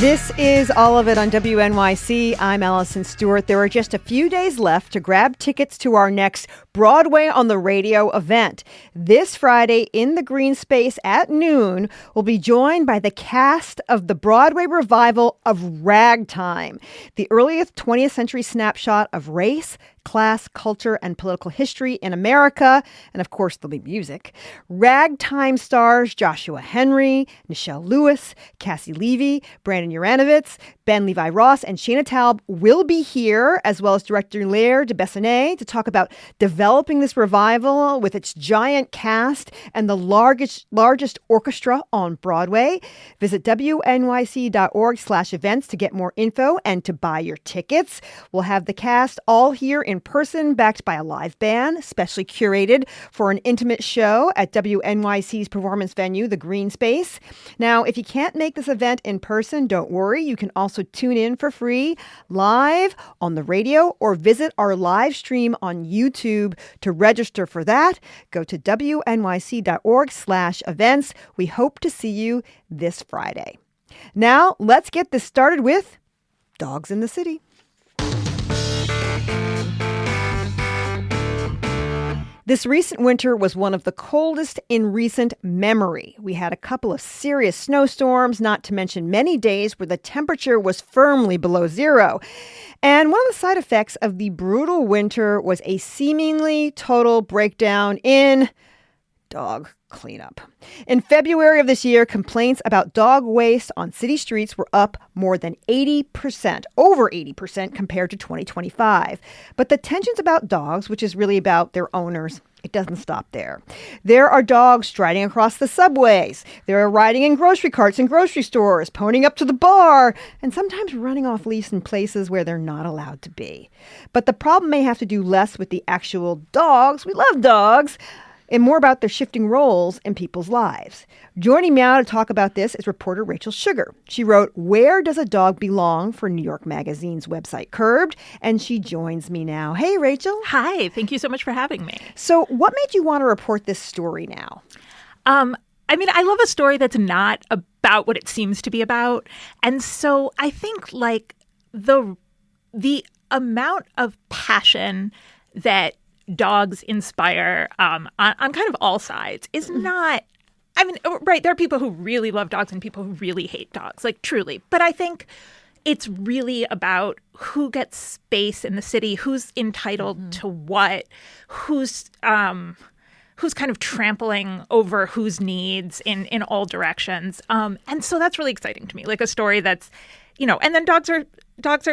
This is All of It on WNYC. I'm Allison Stewart. There are just a few days left to grab tickets to our next Broadway on the Radio event. This Friday in the Green Space at noon, we'll be joined by the cast of the Broadway revival of Ragtime, the earliest 20th century snapshot of race, class, culture, and political history in America. And of course, there'll be music. Ragtime stars Joshua Henry, Nichelle Lewis, Cassie Levy, Brandon Uranovitz, Ben Levi Ross, and Shayna Taub will be here, as well as director Lair de Bessonet, to talk about developing this revival with its giant cast and the largest orchestra on Broadway. Visit WNYC.org/events to get more info and to buy your tickets. We'll have the cast all here in person, backed by a live band, specially curated for an intimate show at WNYC's performance venue, the Green Space. Now, if you can't make this event in person, don't worry. You can also tune in for free live on the radio or visit our live stream on YouTube. To register for that, go to WNYC.org/events. We hope to see you this Friday. Now, let's get this started with Dogs in the City. This recent winter was one of the coldest in recent memory. We had a couple of serious snowstorms, not to mention many days where the temperature was firmly below zero. And one of the side effects of the brutal winter was a seemingly total breakdown in dog cleanup. In February of this year, complaints about dog waste on city streets were up more than 80%, over 80% compared to 2025. But the tensions about dogs, which is really about their owners, it doesn't stop there. There are dogs striding across the subways. They're riding in grocery carts in grocery stores, ponying up to the bar, and sometimes running off leash in places where they're not allowed to be. But the problem may have to do less with the actual dogs. We love dogs. And more about their shifting roles in people's lives. Joining me now to talk about this is reporter Rachel Sugar. She wrote Where Does a Dog Belong for New York Magazine's website Curbed, and she joins me now. Hey, Rachel. Hi, thank you so much for having me. So what made you want to report this story now? I love a story that's not about what it seems to be about. And so I think like the amount of passion that dogs inspire on kind of all sides is not, right, there are people who really love dogs and people who really hate dogs, like truly. But I think it's really about who gets space in the city, who's entitled to what, who's kind of trampling over whose needs in all directions. And so that's really exciting to me, like a story that's, and then dogs are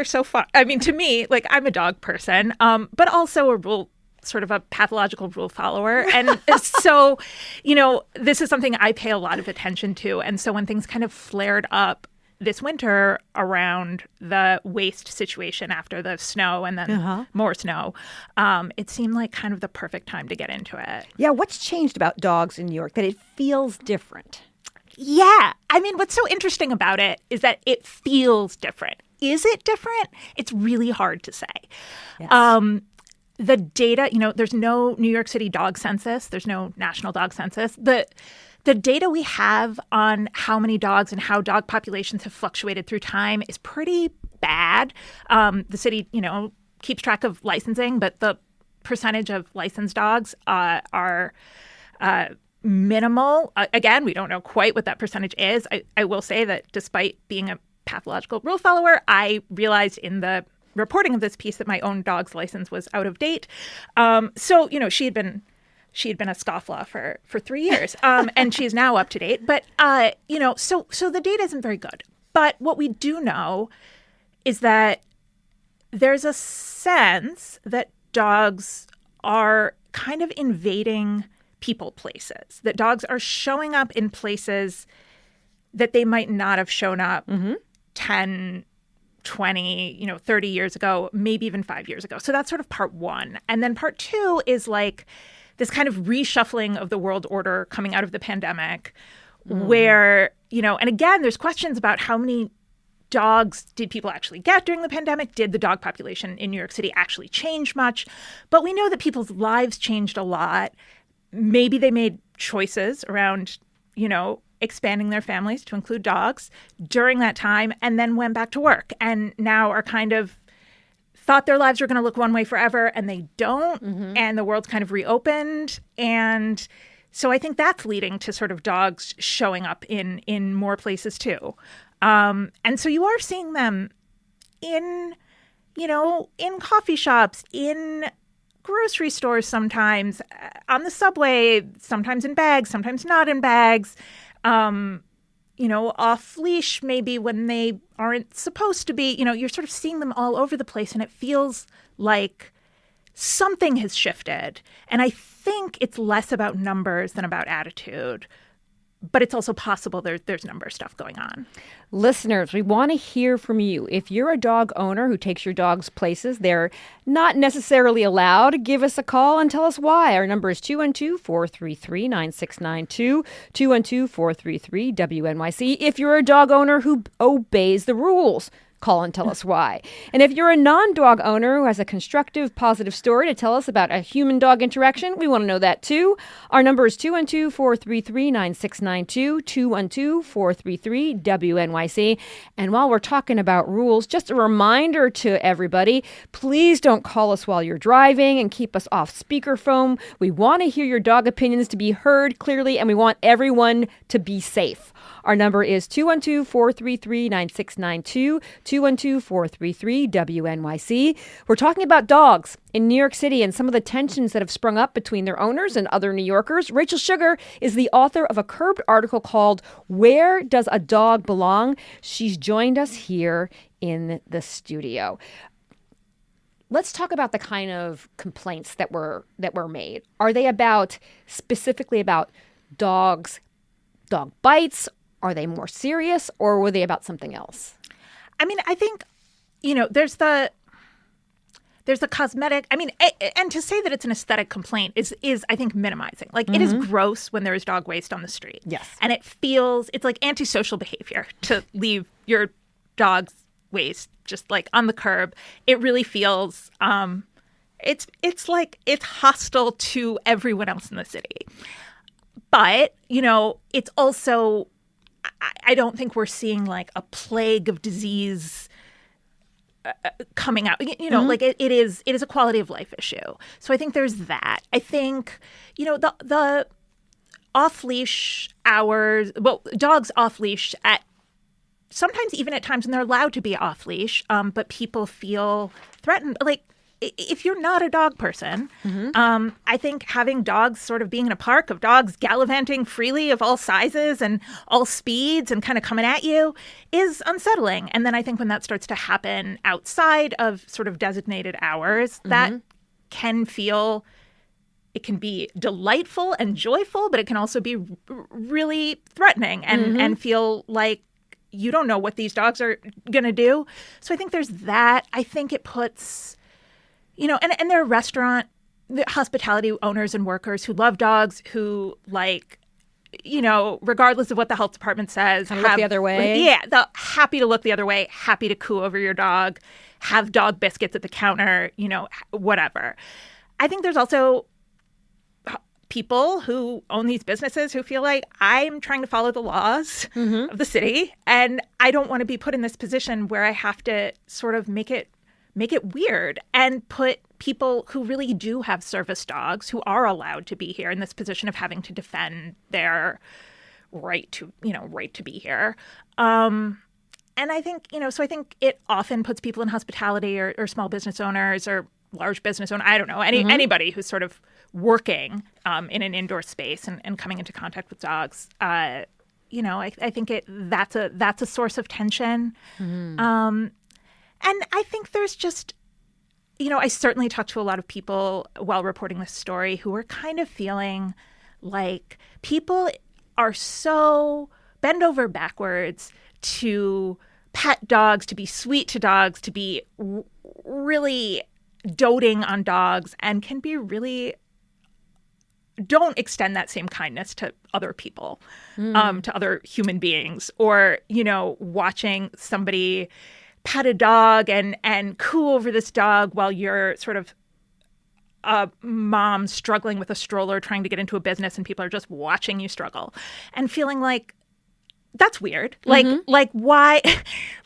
so fun. I mean, to me, like I'm a dog person, but also sort of a pathological rule follower. And so, this is something I pay a lot of attention to. And so when things kind of flared up this winter around the waste situation after the snow and then more snow, it seemed like kind of the perfect time to get into it. Yeah, what's changed about dogs in New York that it feels different? Yeah. What's so interesting about it is that it feels different. Is it different? It's really hard to say. Yes. The data, there's no New York City dog census. There's no national dog census. The data we have on how many dogs and how dog populations have fluctuated through time is pretty bad. The city, keeps track of licensing, but the percentage of licensed dogs are minimal. Again, we don't know quite what that percentage is. I will say that despite being a pathological rule follower, I realized in the reporting of this piece that my own dog's license was out of date. So, she had been a scofflaw for 3 years, and she's now up to date. But, so the data isn't very good. But what we do know is that there's a sense that dogs are kind of invading people places, that dogs are showing up in places that they might not have shown up 10, 20, 30 years ago, maybe even 5 years ago. So that's sort of part one. And then part two is like this kind of reshuffling of the world order coming out of the pandemic where, and again, there's questions about how many dogs did people actually get during the pandemic? Did the dog population in New York City actually change much? But we know that people's lives changed a lot. Maybe they made choices around, expanding their families to include dogs during that time, and then went back to work and now are kind of thought their lives were going to look one way forever, and they don't, and the world's kind of reopened. And so I think that's leading to sort of dogs showing up in more places too. And so you are seeing them in coffee shops, in grocery stores sometimes, on the subway, sometimes in bags, sometimes not in bags, off leash maybe when they aren't supposed to be. You're sort of seeing them all over the place, and it feels like something has shifted. And I think it's less about numbers than about attitude. But it's also possible there's number stuff going on. Listeners, we want to hear from you. If you're a dog owner who takes your dogs places they're not necessarily allowed, give us a call and tell us why. Our number is 212-433-9692, 212-433-WNYC. If you're a dog owner who obeys the rules, call and tell us why. And if you're a non-dog owner who has a constructive, positive story to tell us about a human-dog interaction, we want to know that too. Our number is 212-433-9692, 212-433-WNYC. And while we're talking about rules, just a reminder to everybody, please don't call us while you're driving and keep us off speakerphone. We want to hear your dog opinions to be heard clearly, and we want everyone to be safe. Our number is 212-433-9692, 212-433-WNYC. We're talking about dogs in New York City and some of the tensions that have sprung up between their owners and other New Yorkers. Rachel Sugar is the author of a Curbed article called "Where Does a Dog Belong?" She's joined us here in the studio. Let's talk about the kind of complaints that were made. Are they specifically about dogs, dog bites? Are they more serious, or were they about something else? I mean, I think, there's the cosmetic. I mean, and to say that it's an aesthetic complaint is I think, minimizing. Like, it is gross when there is dog waste on the street. Yes. And it's like antisocial behavior to leave your dog's waste just like on the curb. It really feels, it's like it's hostile to everyone else in the city. But, it's also, I don't think we're seeing like a plague of disease coming out. Like it is a quality of life issue. So I think there's that. I think, the off-leash hours, dogs off-leash sometimes even at times when they're allowed to be off-leash, but people feel threatened. Like, if you're not a dog person, I think having dogs sort of being in a park of dogs gallivanting freely of all sizes and all speeds and kind of coming at you is unsettling. And then I think when that starts to happen outside of sort of designated hours, that can be delightful and joyful, but it can also be really threatening and feel like you don't know what these dogs are going to do. So I think there's that. I think it puts... and there are hospitality owners and workers who love dogs, who regardless of what the health department says, look the other way. Yeah, they're happy to look the other way, happy to coo over your dog, have dog biscuits at the counter, whatever. I think there's also people who own these businesses who feel like I'm trying to follow the laws of the city, and I don't want to be put in this position where I have to sort of make it weird and put people who really do have service dogs who are allowed to be here in this position of having to defend their right to be here. And I think, so I think it often puts people in hospitality or small business owners or large business owners, I don't know, anybody who's sort of working in an indoor space and coming into contact with dogs. I think that's a source of tension. And I think there's just, I certainly talked to a lot of people while reporting this story who were kind of feeling like people are so bend over backwards to pet dogs, to be sweet to dogs, to be really doting on dogs, and can be really don't extend that same kindness to other people, to other human beings, or, watching somebody pet a dog and coo over this dog while you're sort of a mom struggling with a stroller trying to get into a business and people are just watching you struggle and feeling like that's weird. Like why?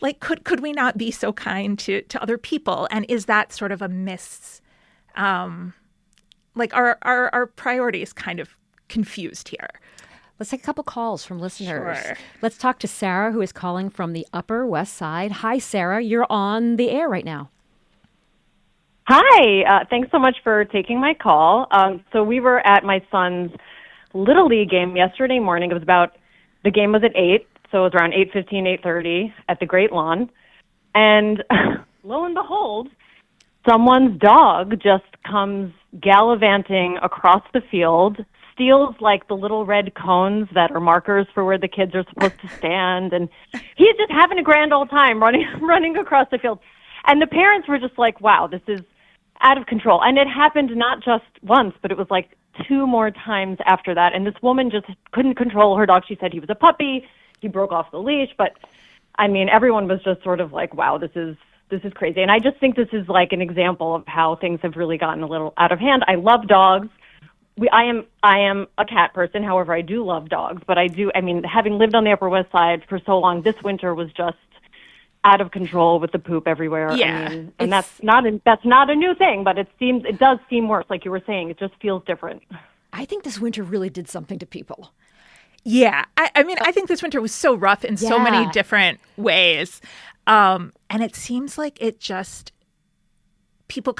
Like could we not be so kind to other people? And is that sort of a like our priorities kind of confused here? Let's take a couple calls from listeners. Sure. Let's talk to Sarah, who is calling from the Upper West Side. Hi, Sarah. You're on the air right now. Hi. Thanks so much for taking my call. So we were at my son's Little League game yesterday morning. The game was at 8, so it was around 8:15, 8:30 at the Great Lawn. And lo and behold, someone's dog just comes gallivanting across the field, steals like the little red cones that are markers for where the kids are supposed to stand, and he's just having a grand old time running across the field. And the parents were just like, wow, this is out of control. And it happened not just once, but it was like 2 more times after that. And this woman just couldn't control her dog. She said he was a puppy. He broke off the leash. But, I mean, everyone was just sort of like, wow, this is crazy. And I just think this is like an example of how things have really gotten a little out of hand. I love dogs. I am a cat person. However, I do love dogs. But having lived on the Upper West Side for so long, this winter was just out of control with the poop everywhere. Yeah, and that's not a new thing, but it does seem worse. Like you were saying, it just feels different. I think this winter really did something to people. Yeah. I think this winter was so rough in so many different ways. And it seems like it just people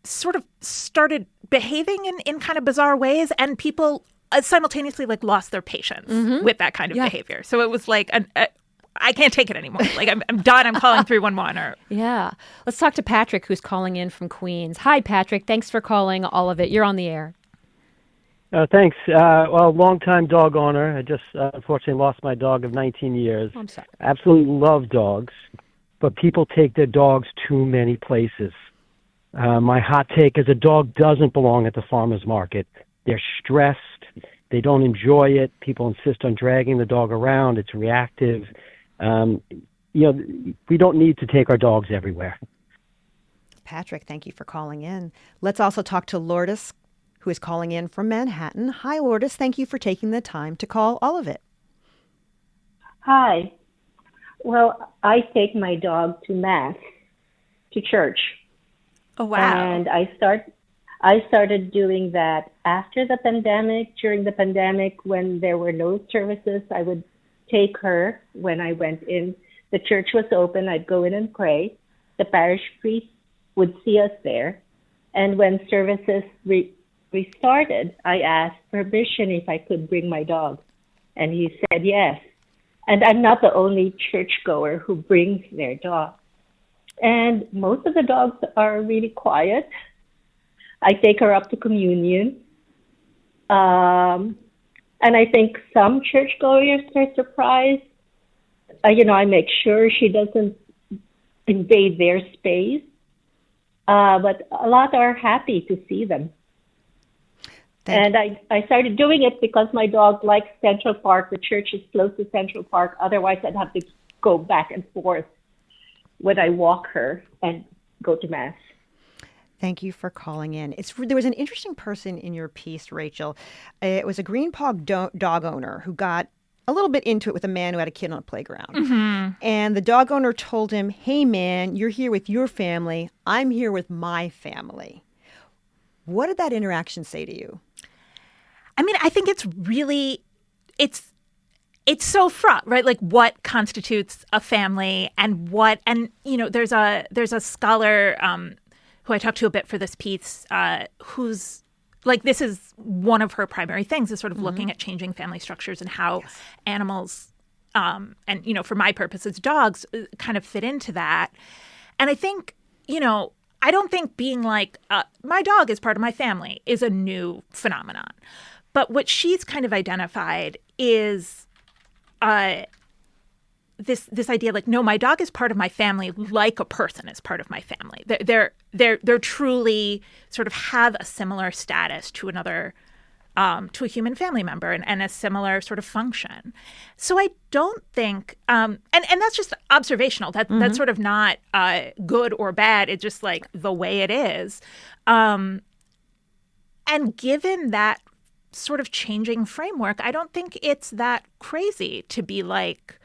sort of started behaving in kind of bizarre ways, and people simultaneously like lost their patience with that kind of behavior. So it was like I can't take it anymore. Like I'm done. I'm calling 311 Yeah. Let's talk to Patrick, who's calling in from Queens. Hi, Patrick. Thanks for calling all of it. You're on the air. Thanks. Longtime dog owner. I just unfortunately lost my dog of 19 years. I'm sorry. Absolutely love dogs, but people take their dogs too many places. My hot take is a dog doesn't belong at the farmer's market. They're stressed. They don't enjoy it. People insist on dragging the dog around. It's reactive. We don't need to take our dogs everywhere. Patrick, thank you for calling in. Let's also talk to Lourdes, who is calling in from Manhattan. Hi, Lourdes. Thank you for taking the time to call all of it. Hi. Well, I take my dog to Mass, to church. Oh, wow. And I started doing that after the pandemic. During the pandemic, when there were no services, I would take her when I went in. The church was open. I'd go in and pray. The parish priest would see us there. And when services restarted, I asked permission if I could bring my dog. And he said yes. And I'm not the only churchgoer who brings their dog. And most of the dogs are really quiet. I take her up to communion. And I think some churchgoers are surprised. I make sure she doesn't invade their space. But a lot are happy to see them. And I started doing it because my dog likes Central Park. The church is close to Central Park. Otherwise, I'd have to go back and forth when I walk her and go to Mass. Thank you for calling in. There was an interesting person in your piece, Rachel. It was a Green Paw dog owner who got a little bit into it with a man who had a kid on a playground. Mm-hmm. And the dog owner told him, hey, man, you're here with your family. I'm here with my family. What did that interaction say to you? I mean, I think it's so fraught, right? Like what constitutes a family and there's a scholar who I talked to a bit for this piece who's like, this is one of her primary things is sort of looking at changing family structures and how animals and for my purposes, dogs kind of fit into that. And I think, I don't think being like, my dog is part of my family is a new phenomenon. But what she's kind of identified is this idea like, no, my dog is part of my family like a person is part of my family. They're truly sort of have a similar status to another, to a human family member and a similar sort of function. So I don't think, and that's just observational. That's sort of not good or bad. It's just like the way it is. And given that sort of changing framework, I don't think it's that crazy to be like,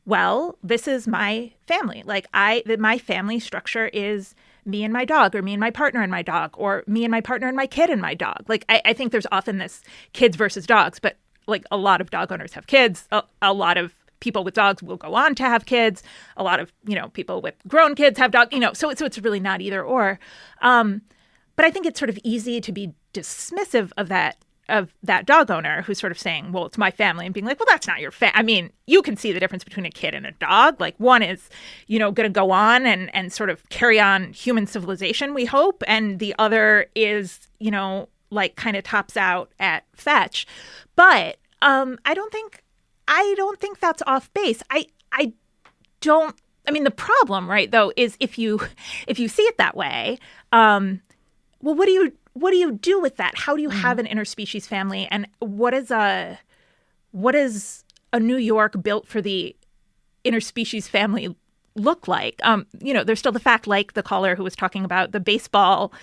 well, this is my family. Like my family structure is me and my dog, or me and my partner and my dog, or me and my partner and my kid and my dog. Like I think there's often this kids versus dogs, but like a lot of dog owners have kids. A lot of people with dogs will go on to have kids. A lot of, people with grown kids have dogs, so it's really not either or. But I think it's sort of easy to be dismissive of that dog owner who's sort of saying, well, it's my family, and being like, well, that's not your family. I mean, you can see the difference between a kid and a dog. Like one is, going to go on and sort of carry on human civilization, we hope. And the other is, like kind of tops out at fetch. But I don't think that's off base. I mean, the problem, right, though, is if you see it that way, well, what do you do with that? How do you have an interspecies family? And what is a New York built for the interspecies family look like? There's still the fact, like the caller who was talking about the baseball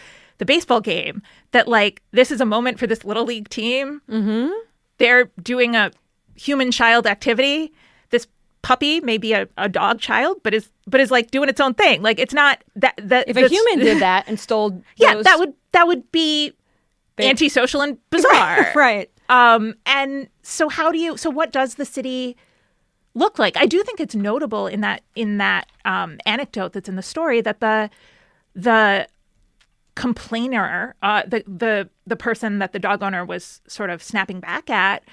game, that like this is a moment for this little league team. Mm-hmm. They're doing a human child activity. This puppy may be a dog child, but is like doing its own thing. Like it's not that if a human did that and stole those... that would be antisocial and bizarre. Right. And so what does the city look like? I do think it's notable in that anecdote that's in the story that the complainer, the person that the dog owner was sort of snapping back at,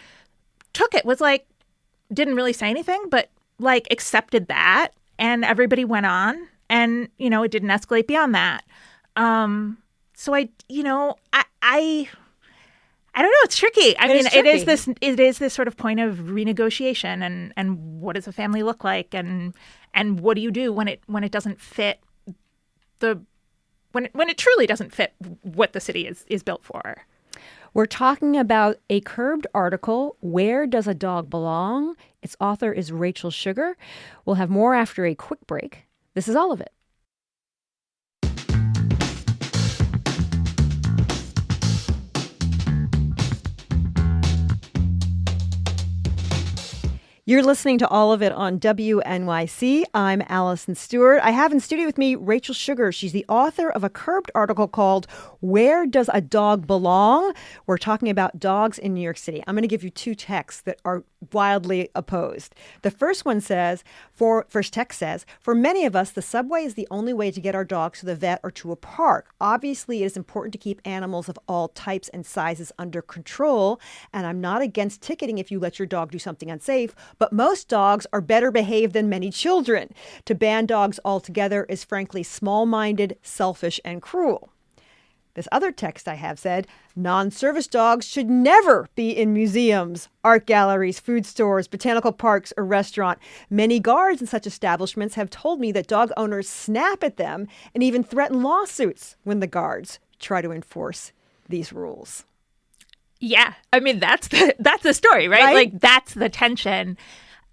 didn't really say anything, but like accepted that, and everybody went on, and it didn't escalate beyond that. So I don't know. It's tricky. I mean, it is this sort of point of renegotiation, and what does a family look like, and what do you do when it doesn't fit when it truly doesn't fit what the city is built for. We're talking about a Curbed article, Where Does a Dog Belong? Its author is Rachel Sugar. We'll have more after a quick break. This is All of It. You're listening to All of It on WNYC. I'm Allison Stewart. I have in studio with me Rachel Sugar. She's the author of a Curbed article called Where Does a Dog Belong? We're talking about dogs in New York City. I'm going to give you two texts that are wildly opposed. The first text says, for many of us, the subway is the only way to get our dogs to the vet or to a park. Obviously, it is important to keep animals of all types and sizes under control. And I'm not against ticketing if you let your dog do something unsafe, but most dogs are better behaved than many children. To ban dogs altogether is frankly small-minded, selfish, and cruel. This other text I have said, non-service dogs should never be in museums, art galleries, food stores, botanical parks, or restaurant. Many guards in such establishments have told me that dog owners snap at them and even threaten lawsuits when the guards try to enforce these rules. Yeah, I mean that's the story, right? Like that's the tension.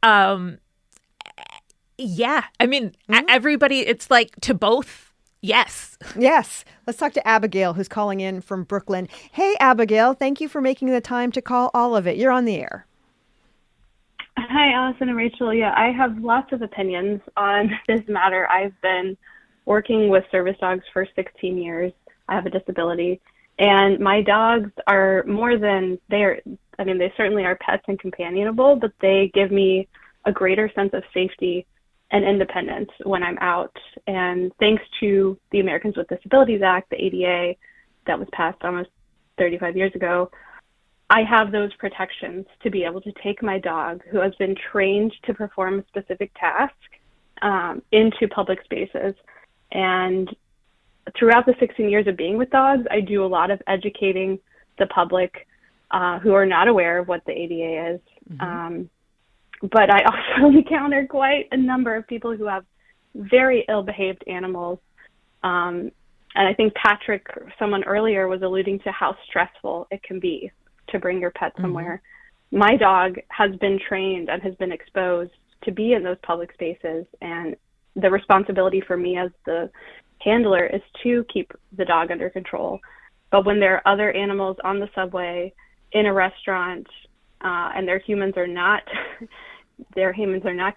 Yeah, I mean everybody. It's like to both. Yes. Let's talk to Abigail, who's calling in from Brooklyn. Hey, Abigail, thank you for making the time to call All of It. You're on the air. Hi, Allison and Rachel. Yeah, I have lots of opinions on this matter. I've been working with service dogs for 16 years. I have a disability. And my dogs are more than they certainly are pets and companionable, but they give me a greater sense of safety and independence when I'm out. And thanks to the Americans with Disabilities Act, the ADA, that was passed almost 35 years ago, I have those protections to be able to take my dog, who has been trained to perform a specific task, into public spaces. And throughout the 16 years of being with dogs, I do a lot of educating the public who are not aware of what the ADA is. Mm-hmm. But I also encounter quite a number of people who have very ill-behaved animals. And I think Patrick, someone earlier, was alluding to how stressful it can be to bring your pet somewhere. Mm-hmm. My dog has been trained and has been exposed to be in those public spaces. And the responsibility for me as the handler is to keep the dog under control. But when there are other animals on the subway in a restaurant and their humans are not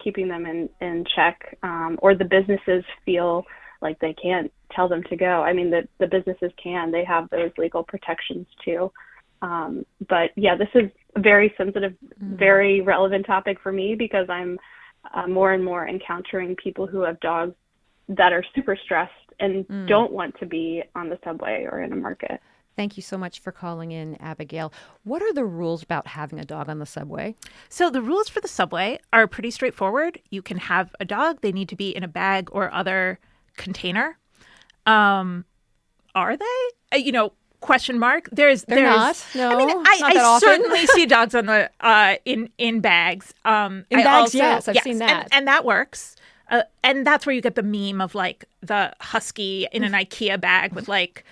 keeping them in check, or the businesses feel like they can't tell them to go. I mean, the businesses they have those legal protections too. But yeah, this is a very sensitive, very relevant topic for me because I'm more and more encountering people who have dogs that are super stressed and don't want to be on the subway or in a market. Thank you so much for calling in, Abigail. What are the rules about having a dog on the subway? So the rules for the subway are pretty straightforward. You can have a dog. They need to be in a bag or other container. Are they? Question mark. They're not. No, I mean, I certainly see dogs on the in bags. In bags, yes, I've seen that, and that works. And that's where you get the meme of like the husky in an IKEA bag with like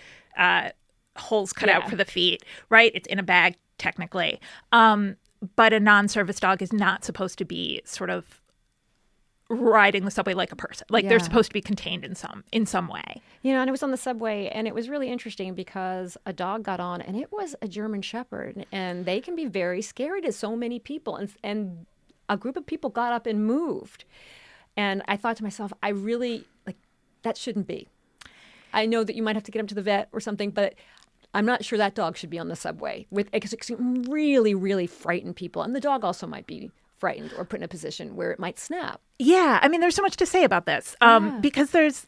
holes cut out for the feet. Right? It's in a bag technically, but a non-service dog is not supposed to be sort of riding the subway like a person. Like they're supposed to be contained in some way. And it was on the subway, and it was really interesting because a dog got on, and it was a German Shepherd, and they can be very scary to so many people. And a group of people got up and moved. And I thought to myself, I really, that shouldn't be. I know that you might have to get him to the vet or something, but I'm not sure that dog should be on the subway because it can really, really frighten people. And the dog also might be frightened or put in a position where it might snap. Yeah. I mean, there's so much to say about this because there's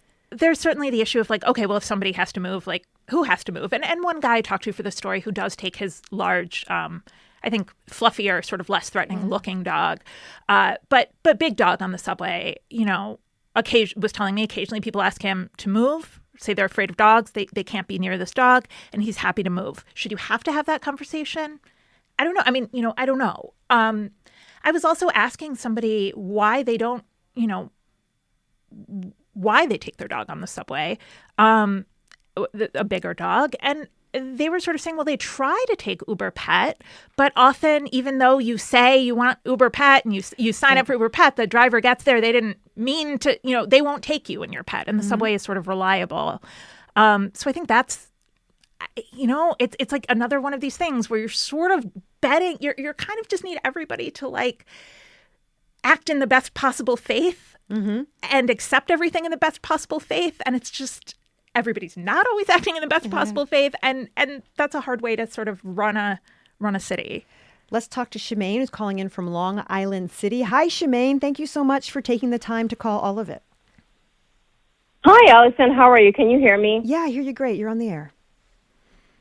certainly the issue of like, okay, well, if somebody has to move, like who has to move? And one guy I talked to for the story who does take his large, I think fluffier, sort of less threatening looking dog, but big dog on the subway, was telling me occasionally people ask him to move, say they're afraid of dogs. They can't be near this dog, and he's happy to move. Should you have to have that conversation? I don't know. I mean, I don't know. I was also asking somebody why they don't, why they take their dog on the subway, a bigger dog. And they were sort of saying, well, they try to take Uber Pet, but often, even though you say you want Uber Pet and you sign up for Uber Pet, the driver gets there. They didn't mean to, they won't take you and your pet. And the subway is sort of reliable. So I think that's, it's like another one of these things where you're sort of betting, you're kind of just need everybody to like act in the best possible faith and accept everything in the best possible faith. And it's just, everybody's not always acting in the best possible faith. And that's a hard way to sort of run a city. Let's talk to Shemaine, who's calling in from Long Island City. Hi, Shemaine. Thank you so much for taking the time to call All of It. Hi, Allison. How are you? Can you hear me? Yeah, I hear you great. You're on the air.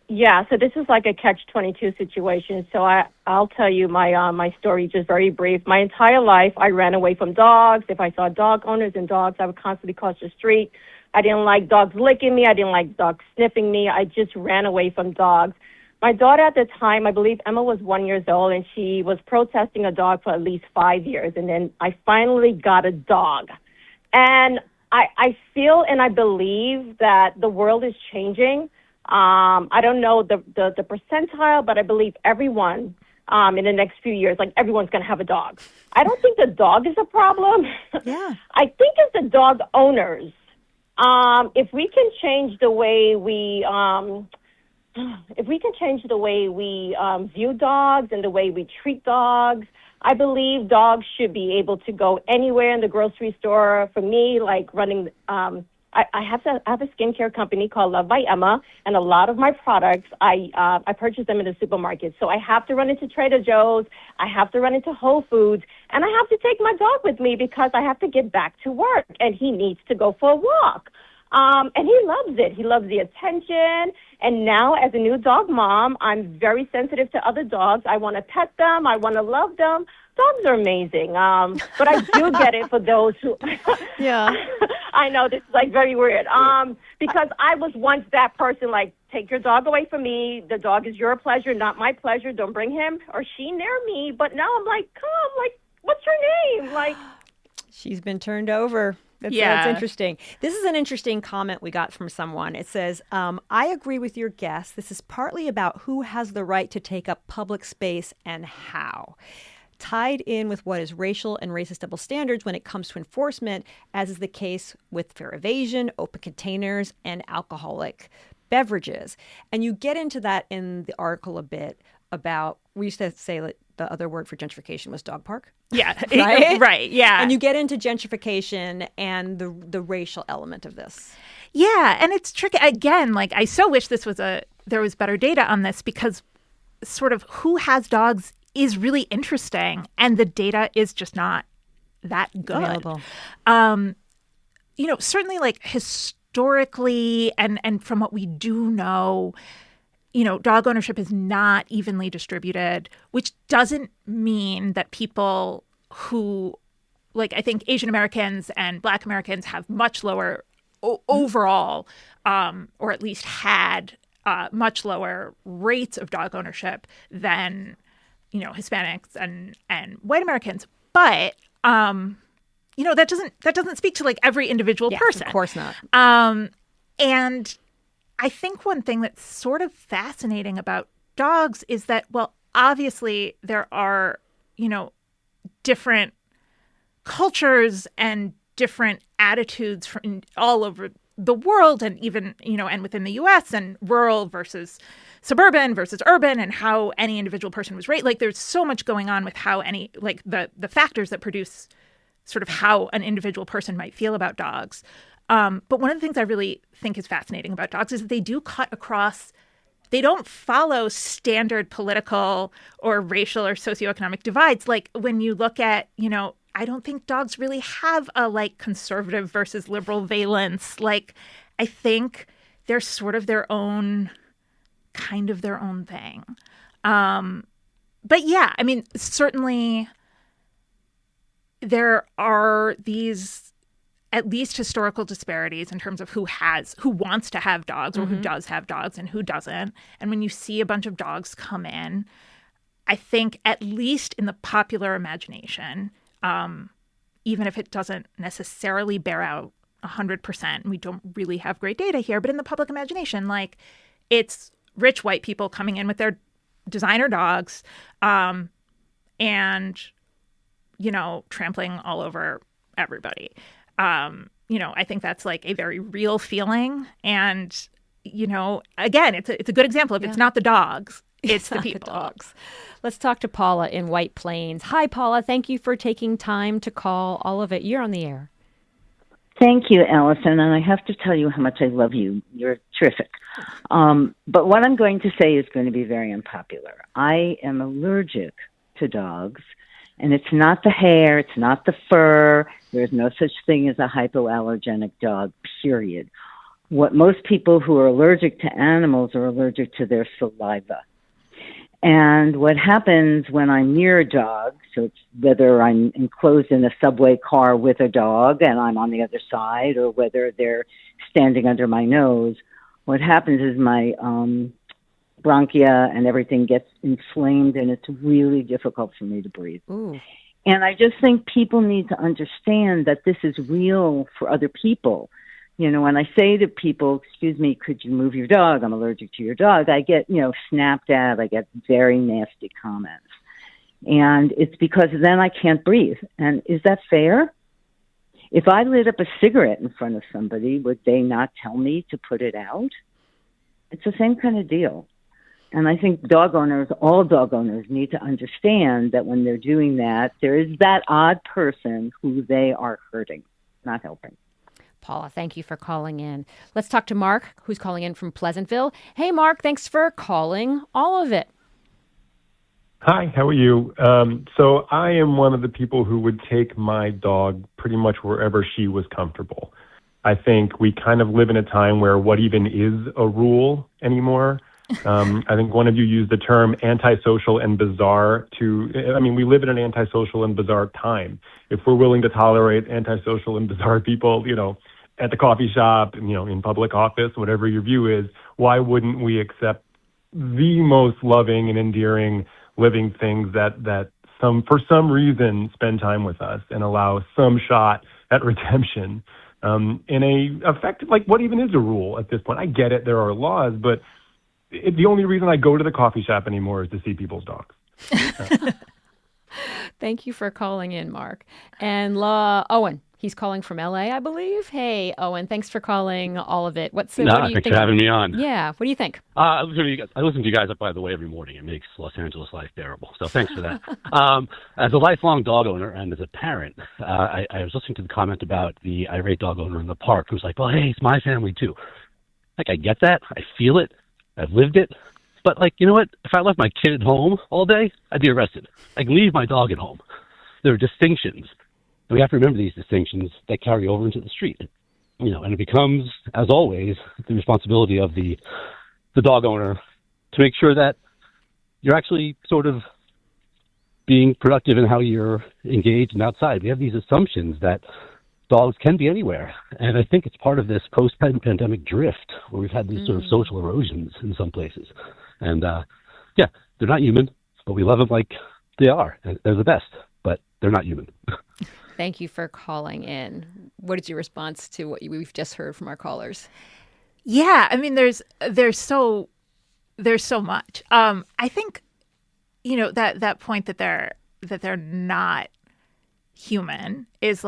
Yeah, so this is like a catch-22 situation. So I'll tell you my story just very brief. My entire life, I ran away from dogs. If I saw dog owners and dogs, I would constantly cross the street. I didn't like dogs licking me. I didn't like dogs sniffing me. I just ran away from dogs. My daughter at the time, I believe Emma was 1 year old, and she was protesting a dog for at least 5 years. And then I finally got a dog. And I feel and I believe that the world is changing. I don't know the percentile, but I believe everyone in the next few years, like everyone's going to have a dog. I don't think the dog is a problem. Yeah. I think it's the dog owners. If we can change the way we view dogs and the way we treat dogs, I believe dogs should be able to go anywhere in the grocery store. For me, like running, I have a skincare company called Love by Emma, and a lot of my products I purchase them in the supermarket. So I have to run into Trader Joe's, I have to run into Whole Foods, and I have to take my dog with me because I have to get back to work, and he needs to go for a walk. And he loves it. He loves the attention. And now, as a new dog mom, I'm very sensitive to other dogs. I want to pet them. I want to love them. Dogs are amazing. But I do get it for those who... Yeah. I know this is like very weird. Because I was once that person, like, take your dog away from me. The dog is your pleasure, not my pleasure. Don't bring him or she near me. But now I'm like, come, like, what's your name? Like... She's been turned over. That's interesting. This is an interesting comment we got from someone. It says, I agree with your guest. This is partly about who has the right to take up public space and how. Tied in with what is racial and racist double standards when it comes to enforcement, as is the case with fare evasion, open containers, and alcoholic beverages. And you get into that in the article a bit. about, we used to say that the other word for gentrification was dog park. Yeah. Right? Right. Yeah. And you get into gentrification and the racial element of this. Yeah. And it's tricky. Again, like, I so wish there was better data on this, because sort of who has dogs is really interesting, and the data is just not that good. Available. Certainly, like, historically and from what we do know, dog ownership is not evenly distributed, which doesn't mean that people who, like, I think Asian Americans and Black Americans have much lower overall, or at least had much lower rates of dog ownership than, Hispanics and white Americans. But, that doesn't speak to, like, every individual person. Of course not. And I think one thing that's sort of fascinating about dogs is that, well, obviously there are, different cultures and different attitudes from all over the world, and even, and within the U.S., and rural versus suburban versus urban, and how any individual person was raised. Like, there's so much going on with how the factors that produce sort of how an individual person might feel about dogs. But one of the things I really think is fascinating about dogs is that they do cut across. They don't follow standard political or racial or socioeconomic divides. Like, when you look at, I don't think dogs really have a, like, conservative versus liberal valence. Like, I think they're sort of their own thing. But yeah, I mean, certainly there are these at least historical disparities in terms of who wants to have dogs, or who does have dogs and who doesn't. And when you see a bunch of dogs come in, I think, at least in the popular imagination, even if it doesn't necessarily bear out 100%, and we don't really have great data here, but in the public imagination, like, it's rich white people coming in with their designer dogs, and, trampling all over everybody. I think that's, like, a very real feeling. And, again, it's a good example of, it's not the dogs, it's the people. The dogs. Let's talk to Paula in White Plains. Hi, Paula. Thank you for taking time to call all of it. You're on the air. Thank you, Allison. And I have to tell you how much I love you. You're terrific. But what I'm going to say is going to be very unpopular. I am allergic to dogs. And it's not the hair, it's not the fur. There's no such thing as a hypoallergenic dog, period. What most people who are allergic to animals are allergic to their saliva. And what happens when I'm near a dog, so it's whether I'm enclosed in a subway car with a dog and I'm on the other side, or whether they're standing under my nose, what happens is my bronchia and everything gets inflamed, and it's really difficult for me to breathe. Ooh. And I just think people need to understand that this is real for other people. When I say to people, excuse me, could you move your dog? I'm allergic to your dog. I get, snapped at. I get very nasty comments. And it's because then I can't breathe. And is that fair? If I lit up a cigarette in front of somebody, would they not tell me to put it out? It's the same kind of deal. And I think all dog owners need to understand that when they're doing that, there is that odd person who they are hurting, not helping. Paula, thank you for calling in. Let's talk to Mark, who's calling in from Pleasantville. Hey, Mark, thanks for calling all of it. Hi, how are you? So I am one of the people who would take my dog pretty much wherever she was comfortable. I think we kind of live in a time where what even is a rule anymore? I think one of you used the term antisocial and bizarre we live in an antisocial and bizarre time. If we're willing to tolerate antisocial and bizarre people, at the coffee shop, in public office, whatever your view is, why wouldn't we accept the most loving and endearing living things that for some reason spend time with us and allow some shot at redemption in a effective, like, what even is a rule at this point? I get it, there are laws, but the only reason I go to the coffee shop anymore is to see people's dogs. Thank you for calling in, Mark. And Owen, he's calling from LA, I believe. Hey, Owen, thanks for calling all of it. What do you Thanks think? for having me on. Yeah, what do you think? I listen to you guys, by the way, every morning. It makes Los Angeles life bearable. So thanks for that. As a lifelong dog owner and as a parent, I was listening to the comment about the irate dog owner in the park who's like, well, hey, it's my family too. Like, I get that. I feel it. I've lived it. But, like, you know what? If I left my kid at home all day, I'd be arrested. I can leave my dog at home. There are distinctions. And we have to remember these distinctions that carry over into the street. You know, and it becomes, as always, the responsibility of the dog owner to make sure that you're actually sort of being productive in how you're engaged and outside. We have these assumptions that dogs can be anywhere. And I think it's part of this post-pandemic drift where we've had these sort of social erosions in some places. And, yeah, they're not human, but we love them like they are. They're the best, but they're not human. Thank you for calling in. What is your response to what we've just heard from our callers? Yeah, I mean, there's so much. I think, you know, that point that they're not human is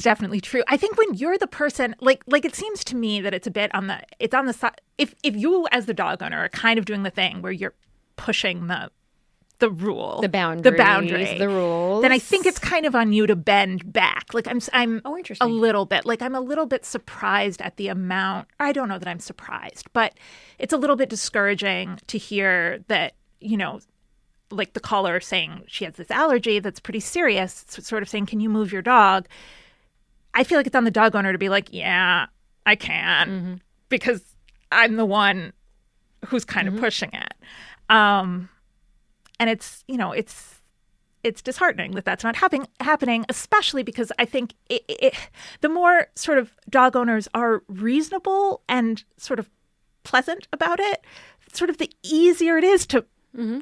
definitely true. I think when you're the person, like it seems to me that it's on the side. If you as the dog owner are kind of doing the thing where you're pushing the rule, the boundary, the rules, then I think it's kind of on you to bend back. Like I'm interesting. a little bit surprised at the amount. I don't know that I'm surprised, but it's a little bit discouraging to hear that, you know, like the caller saying she has this allergy that's pretty serious, sort of saying, can you move your dog? I feel like it's on the dog owner to be like, yeah, I can, because I'm the one who's kind of pushing it. And it's, you know, it's disheartening that that's not happening, especially because I think the more sort of dog owners are reasonable and sort of pleasant about it, sort of the easier it is to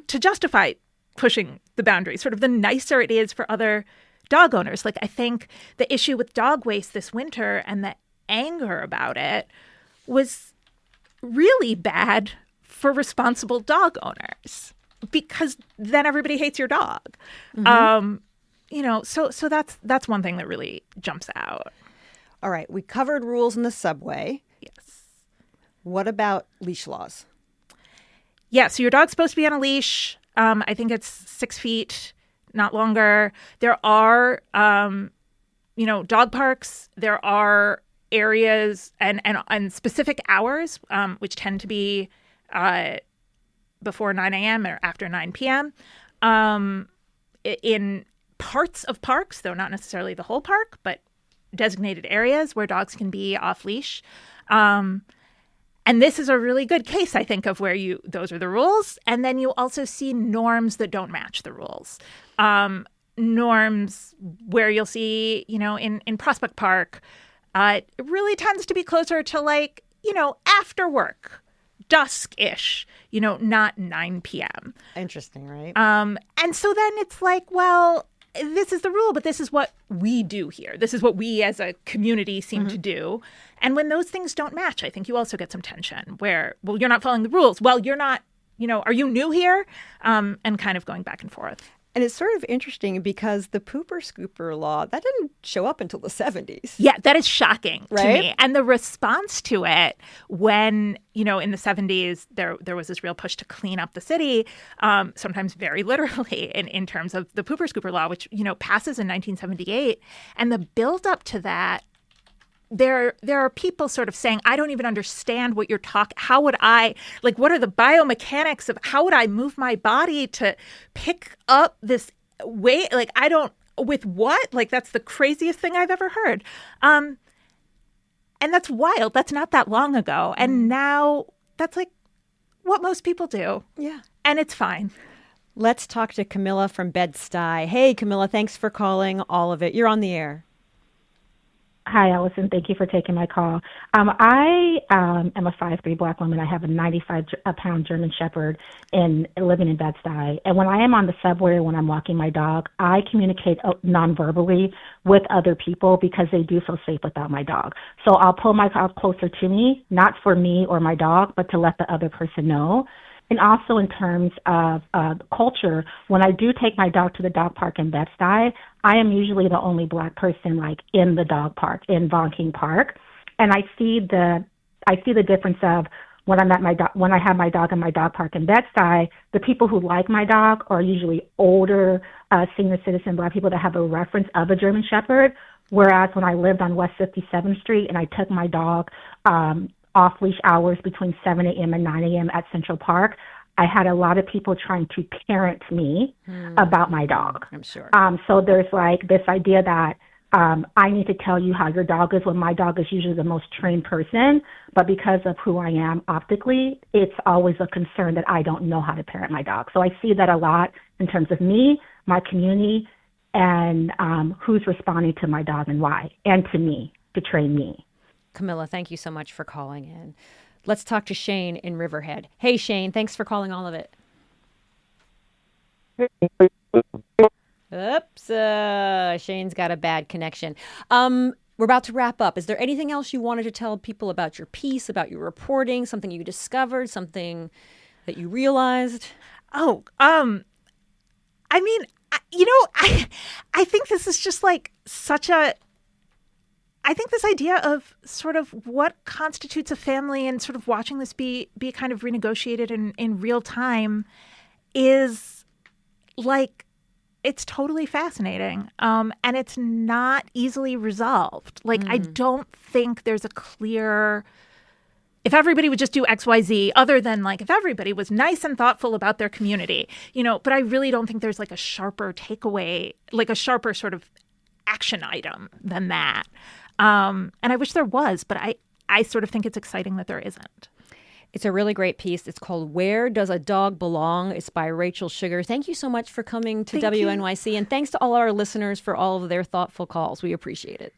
justify pushing the boundary, sort of the nicer it is for other dog owners. Like, I think the issue with dog waste this winter and the anger about it was really bad for responsible dog owners, because then everybody hates your dog. You know, so that's one thing that really jumps out. All right, we covered rules in the subway. Yes. What about leash laws? Yeah, so your dog's supposed to be on a leash. I think it's 6 feet, not longer. There are, you know, dog parks. There are areas and specific hours, which tend to be before 9 a.m. or after 9 p.m. In parts of parks, though not necessarily the whole park, but designated areas where dogs can be off leash. And this is a really good case, I think, of where those are the rules. And then you also see norms that don't match the rules. Norms where you'll see, you know, in Prospect Park, it really tends to be closer to, like, you know, after work, dusk-ish, you know, not 9 p.m. Interesting, right? And so then it's like, well, this is the rule, but this is what we do here. This is what we as a community seem to do. And when those things don't match, I think you also get some tension where, well, you're not following the rules. Well, you're not, you know, are you new here? And kind of going back and forth. And it's sort of interesting because the pooper scooper law, that didn't show up until the 70s. Yeah, that is shocking to Right? me. And the response to it when, you know, in the 70s, there was this real push to clean up the city, sometimes very literally in terms of the pooper scooper law, which, you know, passes in 1978. And the build up to that, there are people sort of saying, I don't even understand what you're talking. How would I, like, what are the biomechanics of how would I move my body to pick up this weight? Like, I don't, with what? Like, that's the craziest thing I've ever heard. And that's wild. That's not that long ago. And now that's like what most people do. Yeah. And it's fine. Let's talk to Camilla from Bed-Stuy. Hey, Camilla, thanks for calling all of it. You're on the air. Hi, Allison. Thank you for taking my call. I am a 5'3" Black woman. I have a 95-pound German Shepherd living in Bed-Stuy. And when I am on the subway or when I'm walking my dog, I communicate non-verbally with other people because they do feel safe without my dog. So I'll pull my dog closer to me, not for me or my dog, but to let the other person know. And also in terms of culture, when I do take my dog to the dog park in Bed-Stuy, I am usually the only Black person like in the dog park in Von King Park, and I see the difference of when when I have my dog in my dog park in Bed-Stuy, the people who like my dog are usually older senior citizen Black people that have a reference of a German Shepherd. Whereas when I lived on West 57th Street and I took my dog off-leash hours between 7 a.m. and 9 a.m. at Central Park, I had a lot of people trying to parent me about my dog. I'm sure. So there's like this idea that I need to tell you how your dog is when my dog is usually the most trained person, but because of who I am optically, it's always a concern that I don't know how to parent my dog. So I see that a lot in terms of me, my community, and who's responding to my dog and why, and to me, to train me. Camilla, thank you so much for calling in. Let's talk to Shane in Riverhead. Hey, Shane, thanks for calling all of it. Oops, Shane's got a bad connection. We're about to wrap up. Is there anything else you wanted to tell people about your piece, about your reporting, something you discovered, something that you realized? I mean, I think this is just like I think this idea of sort of what constitutes a family and sort of watching this be kind of renegotiated in real time is like, it's totally fascinating. And it's not easily resolved. Like, I don't think there's a clear, if everybody would just do X, Y, Z, other than like if everybody was nice and thoughtful about their community, but I really don't think there's like a sharper takeaway, like a sharper sort of action item than that. And I wish there was, but I sort of think it's exciting that there isn't. It's a really great piece. It's called Where Does a Dog Belong? It's by Rachel Sugar. Thank you so much for coming to WNYC. And thanks to all our listeners for all of their thoughtful calls. We appreciate it.